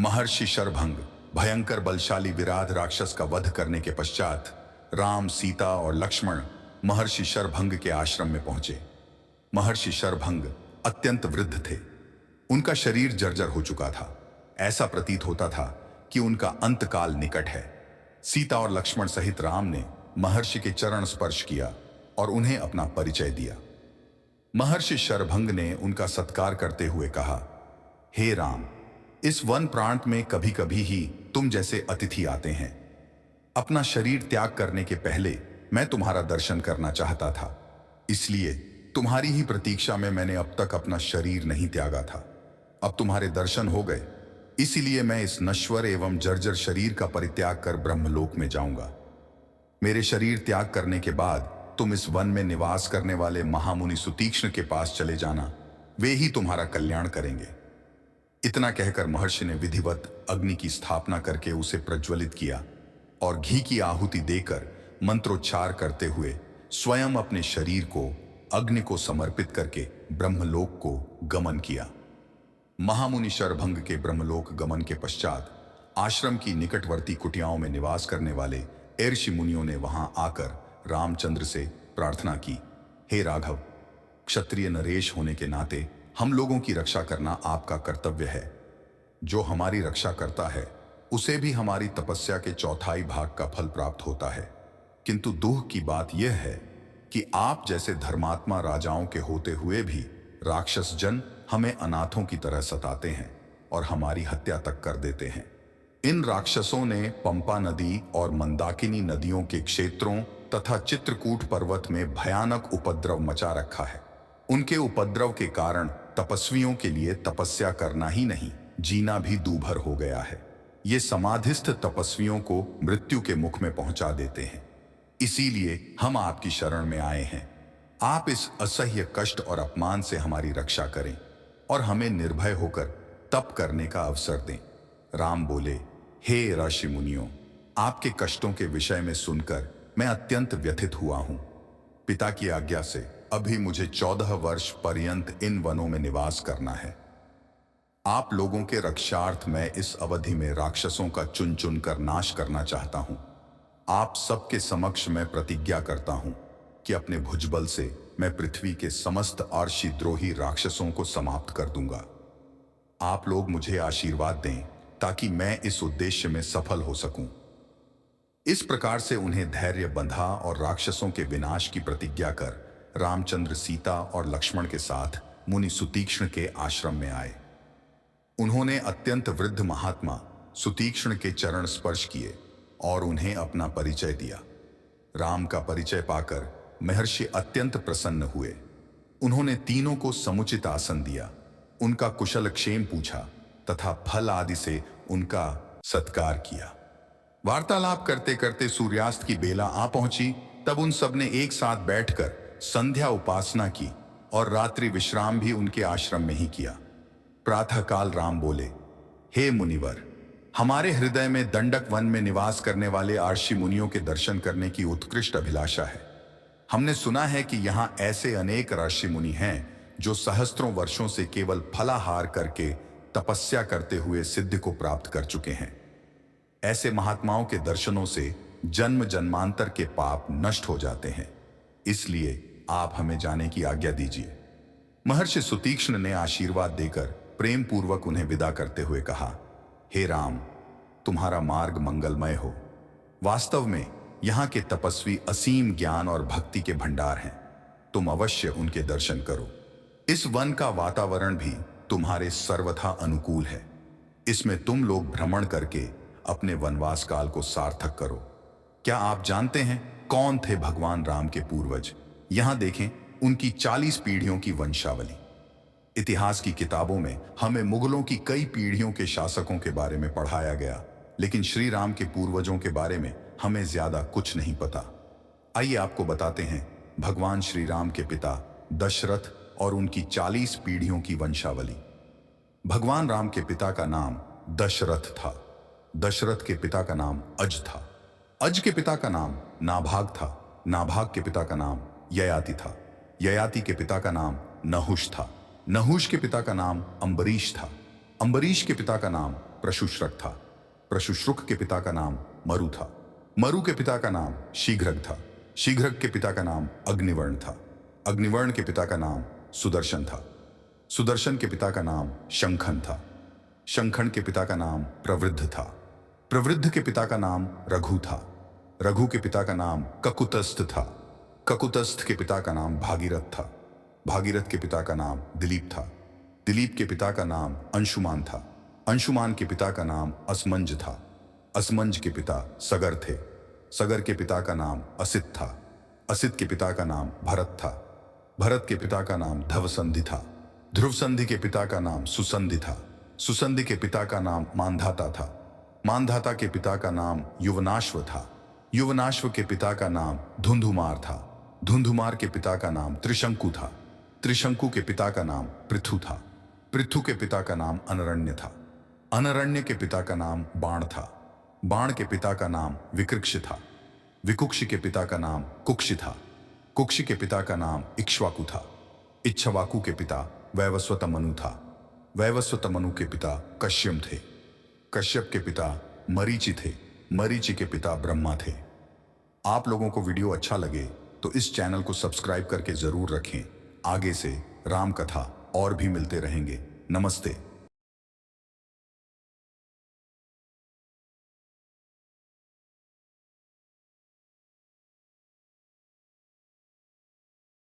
महर्षि शरभंग भयंकर बलशाली विराध राक्षस का वध करने के पश्चात राम, सीता और लक्ष्मण महर्षि शरभंग के आश्रम में पहुंचे। महर्षि शरभंग अत्यंत वृद्ध थे। उनका शरीर जर्जर हो चुका था। ऐसा प्रतीत होता था कि उनका अंतकाल निकट है। सीता और लक्ष्मण सहित राम ने महर्षि के चरण स्पर्श किया और उन्हें अपना परिचय दिया। महर्षि शरभंग ने उनका सत्कार करते हुए कहा, हे राम, इस वन प्रांत में कभी कभी ही तुम जैसे अतिथि आते हैं। अपना शरीर त्याग करने के पहले मैं तुम्हारा दर्शन करना चाहता था, इसलिए तुम्हारी ही प्रतीक्षा में मैंने अब तक अपना शरीर नहीं त्यागा था। अब तुम्हारे दर्शन हो गए, इसीलिए मैं इस नश्वर एवं जर्जर शरीर का परित्याग कर ब्रह्मलोक में जाऊंगा। मेरे शरीर त्याग करने के बाद तुम इस वन में निवास करने वाले महामुनि सुतीक्ष्ण के पास चले जाना, वे ही तुम्हारा कल्याण करेंगे। इतना कहकर महर्षि ने विधिवत अग्नि की स्थापना करके उसे प्रज्वलित किया और घी की आहुति देकर मंत्रोच्चार करते हुए स्वयं अपने शरीर को अग्नि को समर्पित करके ब्रह्मलोक को गमन किया। महामुनि शरभंग के ब्रह्मलोक गमन के पश्चात आश्रम की निकटवर्ती कुटियाओं में निवास करने वाले ऋषि मुनियों ने वहां आकर रामचंद्र से प्रार्थना की, हे राघव, क्षत्रिय नरेश होने के नाते हम लोगों की रक्षा करना आपका कर्तव्य है। जो हमारी रक्षा करता है उसे भी हमारी तपस्या के चौथाई भाग का फल प्राप्त होता है। किंतु दुख की बात यह है कि आप जैसे धर्मात्मा राजाओं के होते हुए भी राक्षस जन हमें अनाथों की तरह सताते हैं और हमारी हत्या तक कर देते हैं। इन राक्षसों ने पंपा नदी और मंदाकिनी नदियों के क्षेत्रों तथा चित्रकूट पर्वत में भयानक उपद्रव मचा रखा है। उनके उपद्रव के कारण तपस्वियों के लिए तपस्या करना ही नहीं, जीना भी दूभर हो गया है। ये समाधिस्थ तपस्वियों को मृत्यु के मुख में पहुंचा देते हैं। इसीलिए हम आपकी शरण में आए हैं। आप इस असह्य कष्ट और अपमान से हमारी रक्षा करें और हमें निर्भय होकर तप करने का अवसर दें। राम बोले, हे ऋषि मुनियों, आपके कष्टों के विषय में सुनकर मैं अत्यंत व्यथित हुआ हूं। पिता की आज्ञा से अभी मुझे 14 वर्ष पर्यंत इन वनों में निवास करना है। आप लोगों के रक्षार्थ मैं इस अवधि में राक्षसों का चुन चुन कर नाश करना चाहता हूं। आप सबके समक्ष मैं प्रतिज्ञा करता हूं कि अपने भुजबल से मैं पृथ्वी के समस्त अर्षिद्रोही राक्षसों को समाप्त कर दूंगा। आप लोग मुझे आशीर्वाद दें ताकि मैं इस उद्देश्य में सफल हो सकूं। इस प्रकार से उन्हें धैर्य बंधा और राक्षसों के विनाश की प्रतिज्ञा कर रामचंद्र, सीता और लक्ष्मण के साथ मुनि सुतीक्ष्ण के आश्रम में आए। उन्होंने अत्यंत वृद्ध महात्मा सुतीक्ष्ण के चरण स्पर्श किए और उन्हें अपना परिचय दिया। राम का परिचय पाकर महर्षि अत्यंत प्रसन्न हुए। उन्होंने तीनों को समुचित आसन दिया, उनका कुशल क्षेम पूछा तथा फल आदि से उनका सत्कार किया। वार्तालाप करते करते सूर्यास्त की बेला आ पहुंची। तब उन सब ने एक साथ बैठकर संध्या उपासना की और रात्रि विश्राम भी उनके आश्रम में ही किया। प्रातःकाल राम बोले, हे मुनिवर, हमारे हृदय में दंडक वन में निवास करने वाले ऋषि मुनियों के दर्शन करने की उत्कृष्ट अभिलाषा है। हमने सुना है कि यहाँ ऐसे अनेक ऋषि मुनि हैं जो सहस्त्रों वर्षों से केवल फलाहार करके तपस्या करते हुए सिद्धि को प्राप्त कर चुके हैं। ऐसे महात्माओं के दर्शनों से जन्म जन्मांतर के पाप नष्ट हो जाते हैं, इसलिए आप हमें जाने की आज्ञा दीजिए। महर्षि सुतीक्ष्ण ने आशीर्वाद देकर प्रेम पूर्वक उन्हें विदा करते हुए कहा, हे राम, तुम्हारा मार्ग मंगलमय हो। वास्तव में यहाँ के तपस्वी असीम ज्ञान और भक्ति के भंडार हैं। तुम अवश्य उनके दर्शन करो। इस वन का वातावरण भी तुम्हारे सर्वथा अनुकूल है। इसमें तुम लोग भ्रमण करके अपने वनवास काल को सार्थक करो। क्या आप जानते हैं कौन थे भगवान राम के पूर्वज? यहां देखें उनकी 40 पीढ़ियों की वंशावली। इतिहास की किताबों में हमें मुगलों की कई पीढ़ियों के शासकों के बारे में पढ़ाया गया, लेकिन श्री राम के पूर्वजों के बारे में हमें ज्यादा कुछ नहीं पता। आइए आपको बताते हैं भगवान श्री राम के पिता दशरथ और उनकी 40 पीढ़ियों की वंशावली। भगवान राम के पिता का नाम दशरथ था। दशरथ के पिता का नाम अज था। अज के पिता का नाम नाभाग था। नाभाग के पिता का नाम ययाति था। ययाति के पिता का नाम नहुष था। नहुष के पिता का नाम अम्बरीश था। अम्बरीश के पिता का नाम प्रशुश्रक था। प्रशुश्रुक के पिता का नाम मरु था। मरु के पिता का नाम शीघ्रक था। शीघ्रक के पिता का नाम अग्निवर्ण था। अग्निवर्ण के पिता का नाम सुदर्शन था। सुदर्शन के पिता का नाम शंखन था। शंखन के पिता का नाम प्रवृद्ध था। प्रवृद्ध के पिता का नाम रघु था। रघु के पिता का नाम ककुतस्थ था। ककुतस्थ के पिता का नाम भागीरथ था। भागीरथ के पिता का नाम दिलीप था। दिलीप के पिता का नाम अंशुमान था। अंशुमान के पिता का नाम असमंज था। असमंज के पिता सगर थे। सगर के पिता का नाम असित था। असित के पिता का नाम भरत था। भरत के पिता का नाम धवसंधि था। ध्रुवसंधि के पिता का नाम सुसंधि था। सुसंधि के पिता का नाम मानधाता था। मानधाता के पिता का नाम युवनाश्व था। युवनाश्व के पिता का नाम धुंधुमार था। धुंधुमार के पिता का नाम त्रिशंकु था। त्रिशंकु के पिता का नाम पृथु था। पृथु के पिता का नाम अनरण्य था। अनरण्य के पिता का नाम बाण था। बाण के पिता का नाम विकृक्ष था। विकुक्ष के पिता का नाम कुक्ष था। कुक्ष के पिता का नाम इक्ष्वाकु था। इक्ष्वाकु के पिता वैवस्वत मनु था। वैवस्वत मनु के पिता कश्यप थे। कश्यप के पिता मरीचि थे। मरीचि के पिता ब्रह्मा थे। आप लोगों को वीडियो अच्छा लगे तो इस चैनल को सब्सक्राइब करके जरूर रखें। आगे से राम कथा और भी मिलते रहेंगे। नमस्ते।